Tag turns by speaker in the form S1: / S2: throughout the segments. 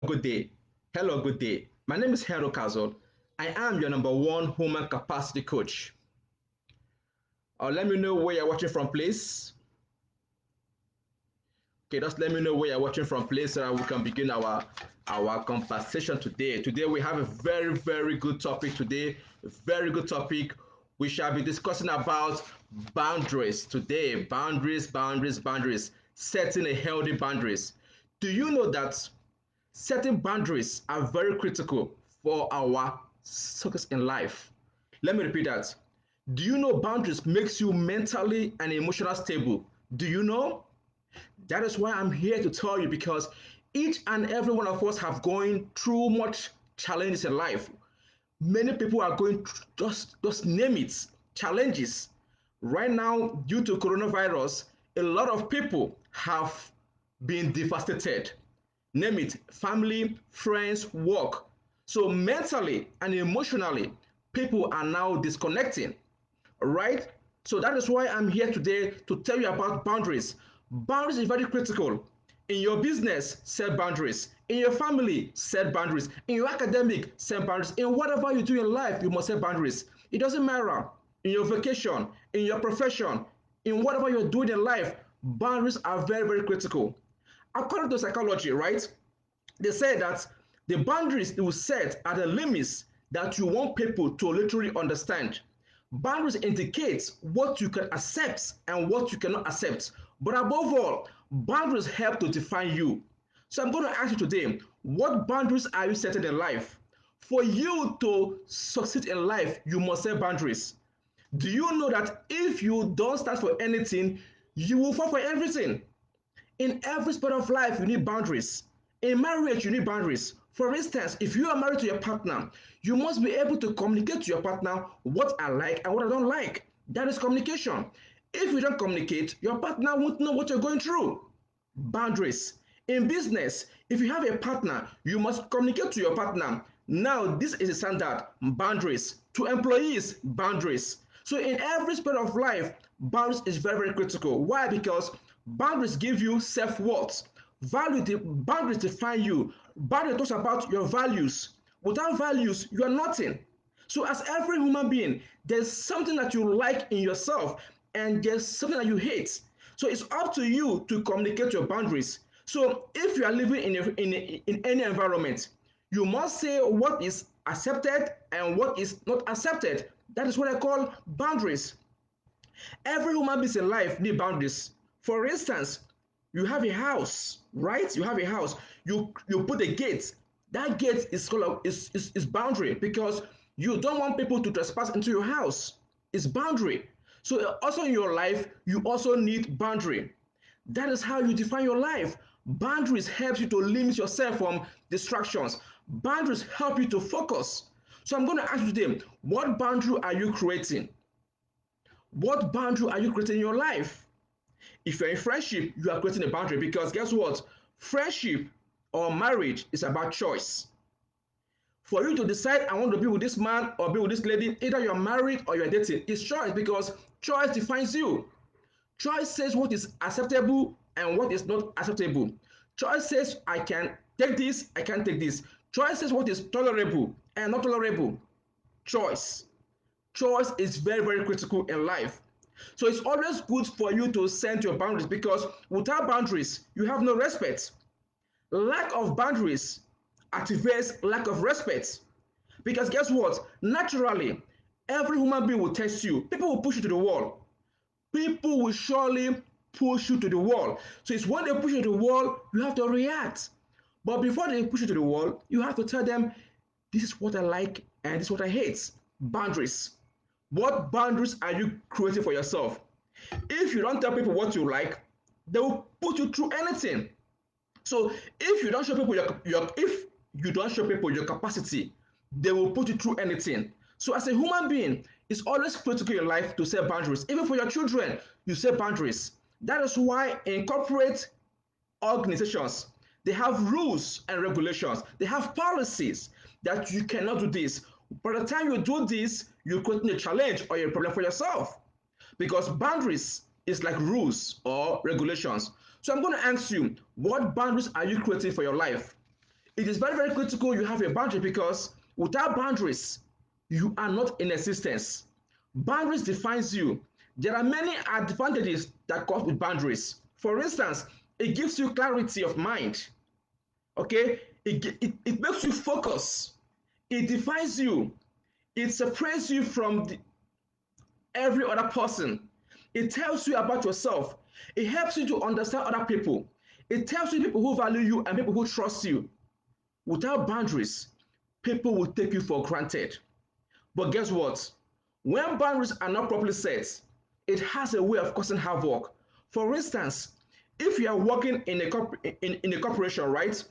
S1: good day. Hello, good day. My name is Henry Ukazu. I am your number one human capacity coach. Let me know where you're watching from, please. Okay, just let me know where you're watching from, please, so that we can begin our conversation today. Today we have a very good topic. Today, a very good topic. We shall be discussing about boundaries today. Boundaries. Setting a healthy boundaries. Do you know that setting boundaries are very critical for our success in life? Let me repeat that. Do you know boundaries makes you mentally and emotionally stable? Do you know? That is why I'm here to tell you, because each and every one of us have going through much challenges in life. Many people are going through, just name it, challenges. Right now, due to coronavirus, a lot of people have been devastated. Name it, family, friends, work. So mentally and emotionally, people are now disconnecting. Right? So that is why I'm here today to tell you about boundaries. Boundaries is very critical. In your business, set boundaries. In your family, set boundaries. In your academic, set boundaries. In whatever you do in life, you must set boundaries. It doesn't matter. In your vacation, in your profession, in whatever you're doing in life, boundaries are very critical. According to psychology, right? They say that the boundaries you set are the limits that you want people to literally understand. Boundaries indicate what you can accept and what you cannot accept. But above all, boundaries help to define you. So I'm going to ask you today, what boundaries are you setting in life? For you to succeed in life, you must set boundaries. Do you know that if you don't stand for anything, you will fall for everything? In every spot of life, you need boundaries. In marriage, you need boundaries. For instance, if you are married to your partner, you must be able to communicate to your partner what I like and what I don't like. That is communication. If you don't communicate, your partner won't know what you're going through. Boundaries. In business, if you have a partner, you must communicate to your partner. Now, this is a standard. Boundaries. To employees, boundaries. So, in every sphere of life, boundaries is very critical. Why? Because boundaries give you self-worth. Boundaries define you. Boundaries talks about your values. Without values, you are nothing. So, as every human being, there's something that you like in yourself, and there's something that you hate. So, it's up to you to communicate your boundaries. So, if you are living in any environment, you must say what is accepted and what is not accepted. That is what I call boundaries. Every human being in life need boundaries. For instance, you have a house, right? You have a house. You put a gate. That gate is called is boundary, because you don't want people to trespass into your house. It's boundary. So also in your life, you also need boundary. That is how you define your life. Boundaries help you to limit yourself from distractions. Boundaries help you to focus. So I'm going to ask you today, what boundary are you creating? What boundary are you creating in your life? If you're in friendship, you are creating a boundary, because guess what? Friendship or marriage is about choice. For you to decide, I want to be with this man or be with this lady, either you're married or you're dating, it's choice, because choice defines you. Choice says what is acceptable and what is not acceptable. Choice says I can take this, I can't take this. Choice says what is tolerable and not tolerable. Choice. Choice is very critical in life. So it's always good for you to set your boundaries, because without boundaries, you have no respect. Lack of boundaries activates lack of respect. Because guess what? Naturally, every human being will test you. People will push you to the wall. People will surely push you to the wall. So it's when they push you to the wall, you have to react. But before they push you to the wall, you have to tell them, this is what I like and this is what I hate. Boundaries. What boundaries are you creating for yourself? If you don't tell people what you like, they will put you through anything. So if you don't show people if you don't show people your capacity, they will put you through anything. So as a human being, it's always critical in life to set boundaries. Even for your children, you set boundaries. That is why in corporate organizations, they have rules and regulations. They have policies that you cannot do this. By the time you do this, you're creating a challenge or a problem for yourself, because boundaries is like rules or regulations. So I'm going to ask you, what boundaries are you creating for your life? It is very, very critical you have a boundary because without boundaries, you are not in existence. Boundaries defines you. There are many advantages that come with boundaries. For instance, it gives you clarity of mind. Okay, it makes you focus. It defines you. It separates you from every other person. It tells you about yourself. It helps you to understand other people. It tells you people who value you and people who trust you. Without boundaries, people will take you for granted. But guess what? When boundaries are not properly set, it has a way of causing havoc. For instance, if you are working in a corporation, right?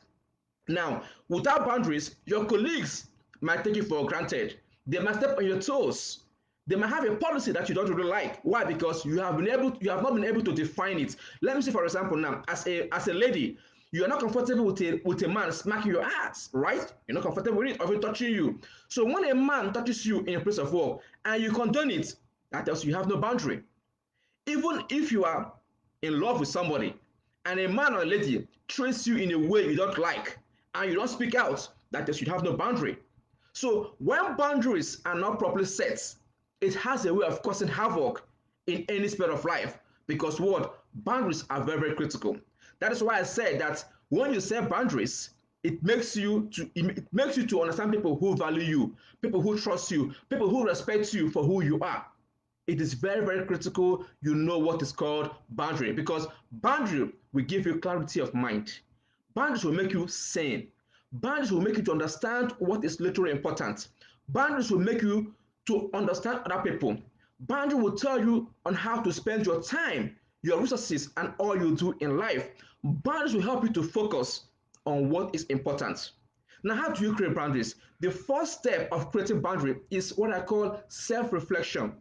S1: Now, without boundaries, your colleagues might take you for granted. They might step on your toes. They might have a policy that you don't really like. Why? Because you have not been able to define it. Let me say, for example, now, as a lady, you are not comfortable with a man smacking your ass, right? You're not comfortable with it, or touching you. So when a man touches you in a place of work and you condone it, that tells you have no boundary. Even if you are in love with somebody and a man or a lady treats you in a way you don't like and you don't speak out, that is, you have no boundary. So when boundaries are not properly set, it has a way of causing havoc in any sphere of life because what? Boundaries are very, very critical. That is why I said that when you set boundaries, it makes you to understand people who value you, people who trust you, people who respect you for who you are. It is very, very critical you know what is called boundary because boundary will give you clarity of mind. Boundaries will make you sane. Boundaries will make you to understand what is literally important. Boundaries will make you to understand other people. Boundary will tell you on how to spend your time, your resources, and all you do in life. Boundaries will help you to focus on what is important. Now, how do you create boundaries? The first step of creating boundary is what I call self-reflection.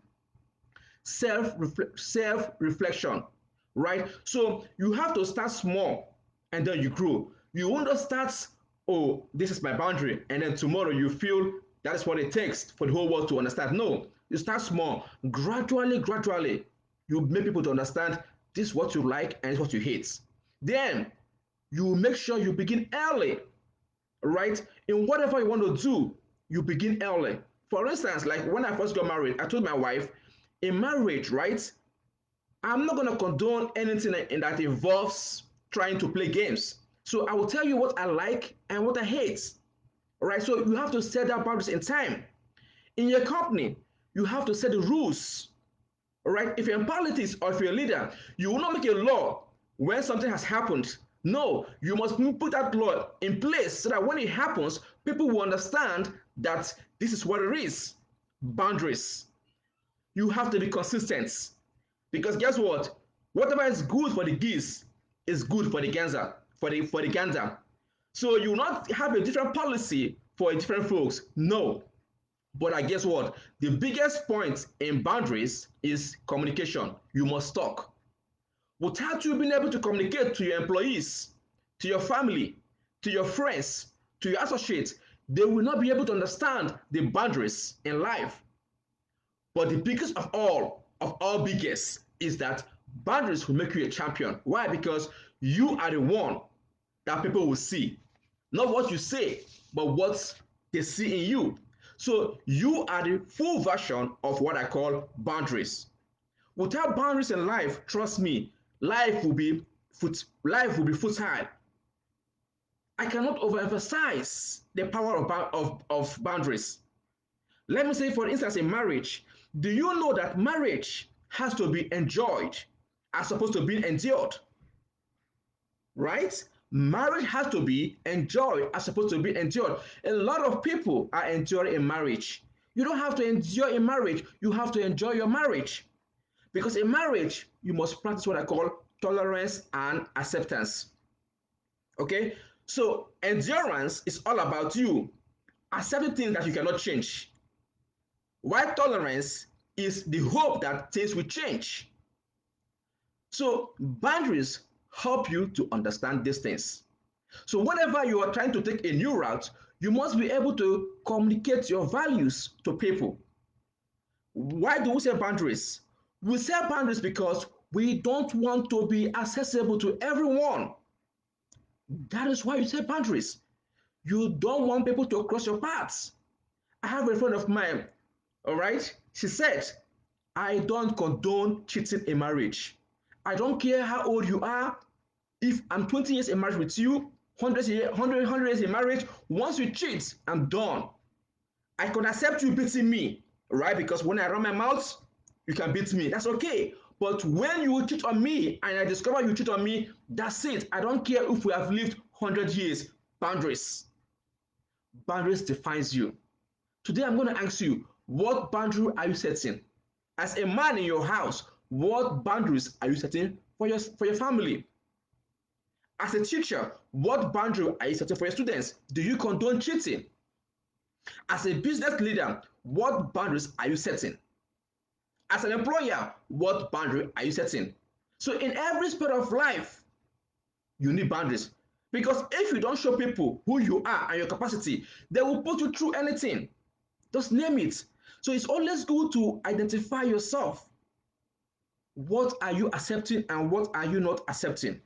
S1: Self reflection, right? So you have to start small and then you grow. You won't just start, oh, this is my boundary, and then tomorrow you feel that is what it takes for the whole world to understand. No, you start small, gradually you make people to understand this is what you like and this is what you hate. Then you make sure you begin early, right? In whatever you want to do, you begin early. For instance, like when I first got married, I told my wife, in marriage, right, I'm not going to condone anything that involves trying to play games. So I will tell you what I like and what I hate. All right, so you have to set that boundaries in time. In your company, you have to set the rules. All right, if you're in politics or if you're a leader, you will not make a law when something has happened. No, you must put that law in place so that when it happens, people will understand that this is what it is. Boundaries. You have to be consistent because guess what? Whatever is good for the geese is good for the gander. For the gander. So you will not have a different policy for different folks. No. But I guess what? The biggest point in boundaries is communication. You must talk. Without you being able to communicate to your employees, to your family, to your friends, to your associates, they will not be able to understand the boundaries in life. But the biggest of all biggest, is that boundaries will make you a champion. Why? Because you are the one that people will see. Not what you say, but what they see in you. So you are the full version of what I call boundaries. Without boundaries in life, trust me, life will be futile. I cannot overemphasize the power of boundaries. Let me say, for instance, in marriage, do you know that marriage has to be enjoyed as opposed to being endured? Right? Marriage has to be enjoyed as opposed to being endured. A lot of people are enduring in marriage. You don't have to endure in marriage, you have to enjoy your marriage. Because in marriage, you must practice what I call tolerance and acceptance. Okay? So, endurance is all about you accepting things that you cannot change. While tolerance is the hope that things will change. So boundaries help you to understand these things. So whenever you are trying to take a new route, you must be able to communicate your values to people. Why do we set boundaries? We set boundaries because we don't want to be accessible to everyone. That is why you set boundaries. You don't want people to cross your paths. I have a friend of mine, all right? She said, I don't condone cheating in marriage. I don't care how old you are. If I'm 20 years in marriage with you, 100 years in marriage, once you cheat, I'm done. I can accept you beating me, right? Because when I run my mouth, you can beat me. That's okay. But when you cheat on me and I discover you cheat on me, that's it. I don't care if we have lived 100 years. Boundaries. Boundaries defines you. Today I'm going to ask you, what boundary are you setting? As a man in your house, what boundaries are you setting for your family? As a teacher, what boundary are you setting for your students? Do you condone cheating? As a business leader, what boundaries are you setting? As an employer, what boundary are you setting? So in every sphere of life, you need boundaries. Because if you don't show people who you are and your capacity, they will put you through anything. Just name it. So it's always good to identify yourself. What are you accepting and what are you not accepting?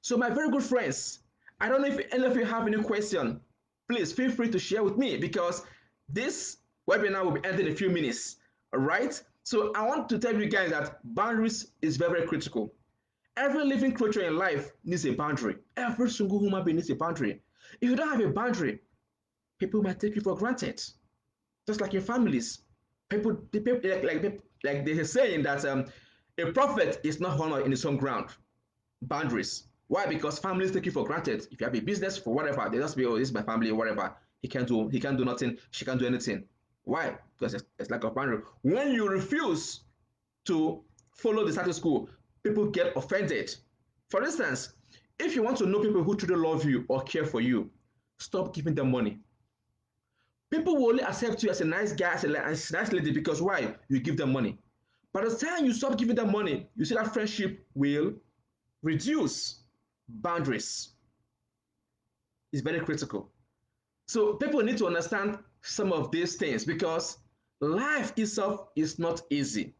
S1: So my very good friends, I don't know if any of you have any question. Please feel free to share with me because this webinar will be ending in a few minutes. All right. So I want to tell you guys that boundaries is very, very critical. Every living creature in life needs a boundary. Every single human being needs a boundary. If you don't have a boundary, people might take you for granted. Just like in families, people like they're saying that a prophet is not honored in his own ground. Boundaries. Why? Because families take you for granted. If you have a business for whatever, they just be, oh, this is my family or whatever. He can't do nothing. She can't do anything. Why? Because it's lack of boundary. When you refuse to follow the status quo, people get offended. For instance, if you want to know people who truly love you or care for you, stop giving them money. People will only accept you as a nice guy, as a nice lady because why? You give them money. By the time you stop giving them money, you see that friendship will reduce. Boundaries is very critical. So people need to understand some of these things because life itself is not easy,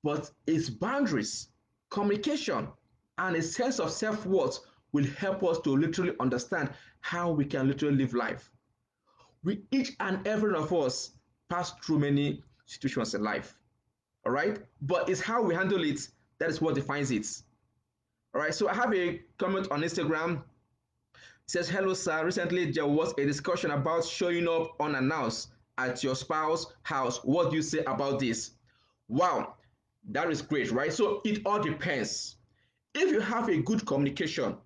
S1: but its boundaries, communication, and a sense of self-worth will help us to literally understand how we can literally live life. We each and every one of us pass through many situations in life. All right, but it's how we handle it that is what defines it. All right, so I have a comment on Instagram. It says, hello, sir. Recently, there was a discussion about showing up unannounced at your spouse's house. What do you say about this? Wow, that is great, right? So it all depends. If you have a good communication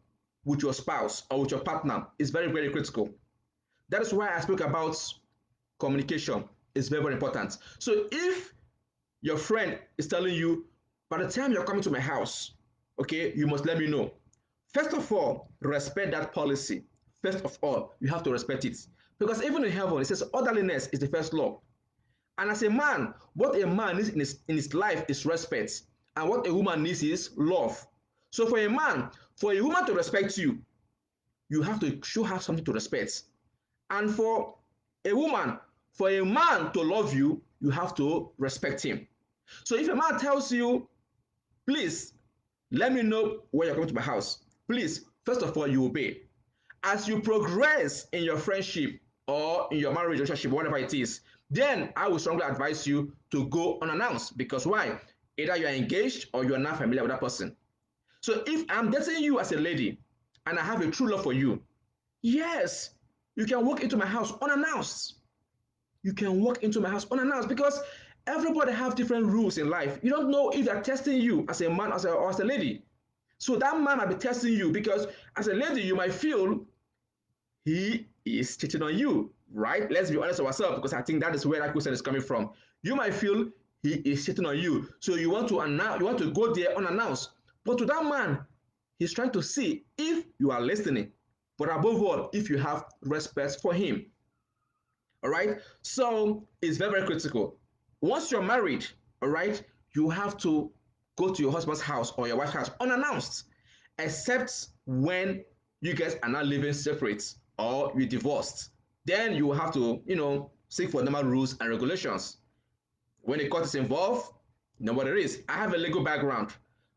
S1: with your spouse or with your partner, it's very, very critical. That is why I spoke about communication. It's very, very important. So if your friend is telling you, by the time you're coming to my house, okay, you must let me know. First of all, respect that policy. First of all, you have to respect it. Because even in heaven, it says orderliness is the first law. And as a man, what a man needs in his life is respect. And what a woman needs is love. So for a man, for a woman to respect you, you have to show her something to respect. And for a woman, for a man to love you, you have to respect him. So if a man tells you, please let me know when you're coming to my house, please, first of all, you obey. As you progress in your friendship or in your marriage relationship, whatever it is, then I would strongly advise you to go unannounced. Because why? Either you're engaged or you're not familiar with that person. So if I'm dating you as a lady and I have a true love for you, yes, you can walk into my house unannounced. You can walk into my house unannounced because everybody have different rules in life. You don't know if they're testing you as a man or as a lady. So that man might be testing you because as a lady, you might feel he is cheating on you, right? Let's be honest with ourselves because I think that is where that question is coming from. You might feel he is cheating on you. So you want to go there unannounced. But to that man, he's trying to see if you are listening. But above all, if you have respect for him. All right. So it's very, very critical. Once you're married, all right, you have to go to your husband's house or your wife's house unannounced, except when you guys are not living separate or you divorced. Then you will have to, seek for normal rules and regulations. When a court is involved, you know what it is. I have a legal background.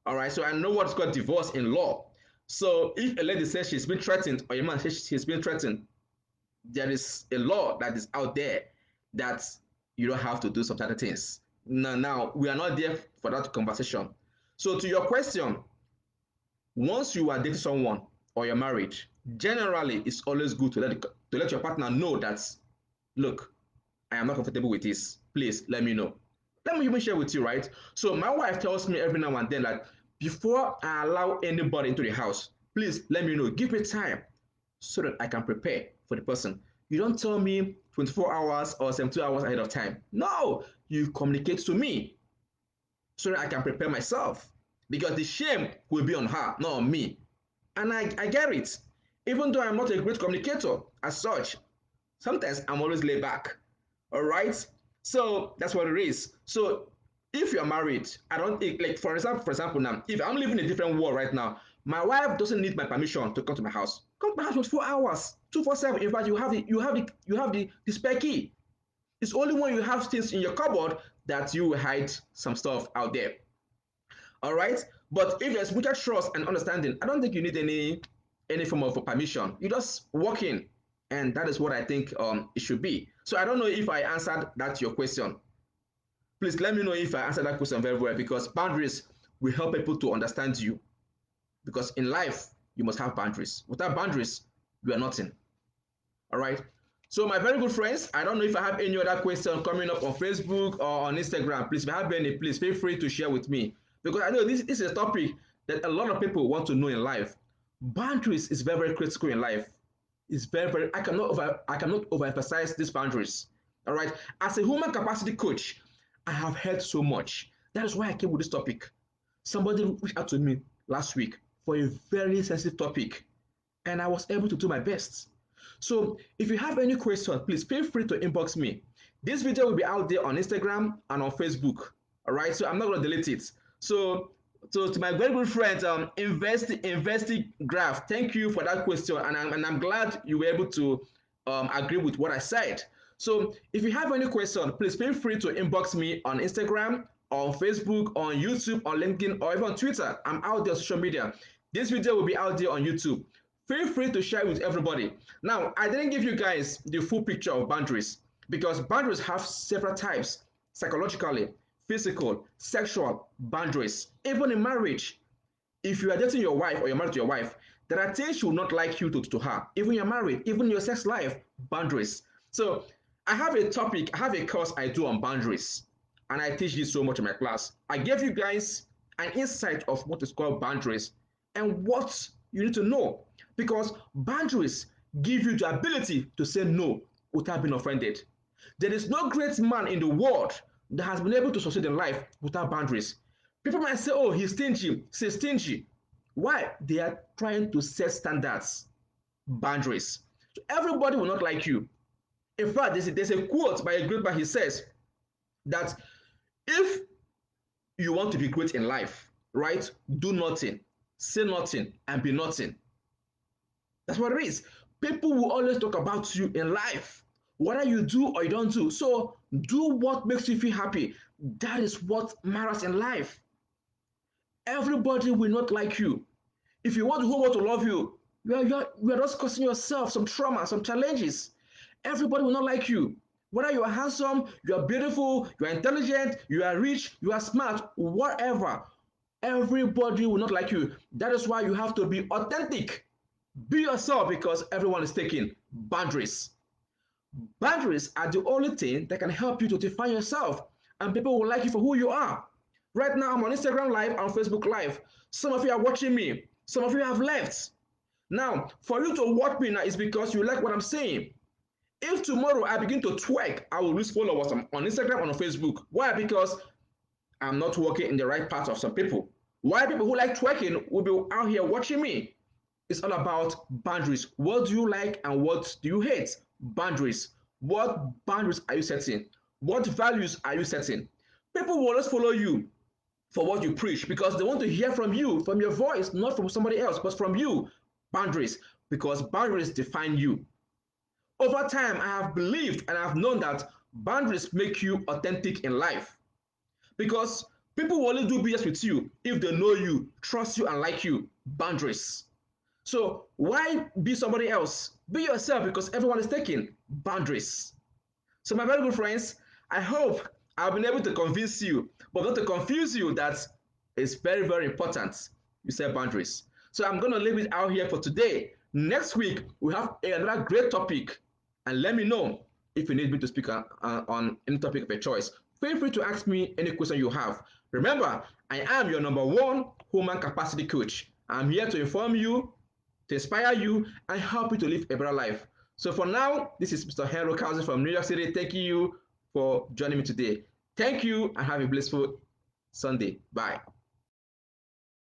S1: All right. So I know what's called divorce in law. So if a lady says she's been threatened or a man says she's been threatened, there is a law that is out there that you don't have to do some certain things. Now we are not there for that conversation. So to your question, once you are dating someone or you're married, generally it's always good to let your partner know that, look, I am not comfortable with this. Please let me know. Let me even share with you, right? So my wife tells me every now and then that before I allow anybody into the house, please let me know. Give me time so that I can prepare for the person. You don't tell me 24 hours or 72 hours ahead of time. No, you communicate to me so that I can prepare myself. Because the shame will be on her, not on me. And I get it. Even though I'm not a great communicator as such, sometimes I'm always laid back. All right. So that's what it is. So if you're married, I don't like for example now, if I'm living in a different world right now, my wife doesn't need my permission to come to my house. Come to my house for 4 hours, 247. In fact, you have the spare key. It's only when you have things in your cupboard that you will hide some stuff out there. All right. But if there's mutual trust and understanding, I don't think you need any form of permission. You just walk in, and that is what I think it should be. So I don't know if I answered that your question. Please let me know if I answered that question very well, because boundaries will help people to understand you. Because in life, you must have boundaries. Without boundaries, you are nothing. All right. So my very good friends, I don't know if I have any other question coming up on Facebook or on Instagram. Please, if you have any, please feel free to share with me, because I know this is a topic that a lot of people want to know in life. Boundaries is very, very critical in life. It's very, very. I cannot overemphasize these boundaries. All right. As a human capacity coach, I have heard so much. That is why I came with this topic. Somebody reached out to me last week for a very sensitive topic, and I was able to do my best. So if you have any question, please feel free to inbox me. This video will be out there on Instagram and on Facebook. All right, so I'm not going to delete it. So to my very good friend, Investi Graph, thank you for that question, and I'm glad you were able to agree with what I said. So if you have any question, please feel free to inbox me on Instagram, on Facebook, on YouTube, on LinkedIn, or even on Twitter. I'm out there on social media. This video will be out there on YouTube. Feel free to share with everybody. Now, I didn't give you guys the full picture of boundaries, because boundaries have several types: psychologically, physical, sexual boundaries. Even in marriage, if you are dating your wife or you're married to your wife, there are things she will not like you to her. Even you're married, even your sex life, boundaries. So I have a topic, I have a course I do on boundaries, and I teach this so much in my class. I gave you guys an insight of what is called boundaries and what you need to know, because boundaries give you the ability to say no without being offended. There is no great man in the world that has been able to succeed in life without boundaries. People might say, oh, he's stingy. Say stingy. Why? They are trying to set standards, boundaries. So everybody will not like you. In fact, there's a quote by a great man. He says that if you want to be great in life, right, do nothing, say nothing, and be nothing. That's what it is. People will always talk about you in life, whether you do or you don't do. So do what makes you feel happy. That is what matters in life. Everybody will not like you. If you want the whole world to love you, you are just causing yourself some trauma, some challenges. Everybody will not like you. Whether you are handsome, you are beautiful, you are intelligent, you are rich, you are smart, whatever, everybody will not like you. That is why you have to be authentic. Be yourself, because everyone is taking boundaries. Boundaries are the only thing that can help you to define yourself, and people will like you for who you are. Right now, I'm on Instagram Live and Facebook Live. Some of you are watching me, some of you have left. Now, for you to watch me now is because you like what I'm saying. If tomorrow I begin to twerk, I will lose followers on Instagram and on Facebook. Why? Because I'm not working in the right path of some people. Why? People who like twerking will be out here watching me. It's all about boundaries. What do you like and what do you hate? Boundaries. What boundaries are you setting? What values are you setting? People will always follow you for what you preach, because they want to hear from you, from your voice, not from somebody else, but from you. Boundaries, because boundaries define you. Over time, I have believed and I have known that boundaries make you authentic in life, because people will only do business with you if they know you, trust you, and like you. Boundaries. So why be somebody else? Be yourself, because everyone is taking boundaries. So my very good friends, I hope I've been able to convince you, but not to confuse you, that it's very, very important you set boundaries. So I'm going to leave it out here for today. Next week, we have another great topic. And let me know if you need me to speak on any topic of your choice. Feel free to ask me any question you have. Remember, I am your number one human capacity coach. I'm here to inform you, to inspire you, and help you to live a better life. So for now, this is Mr. Henry Ukazu from New York City. Thank you for joining me today. Thank you and have a blissful Sunday. Bye.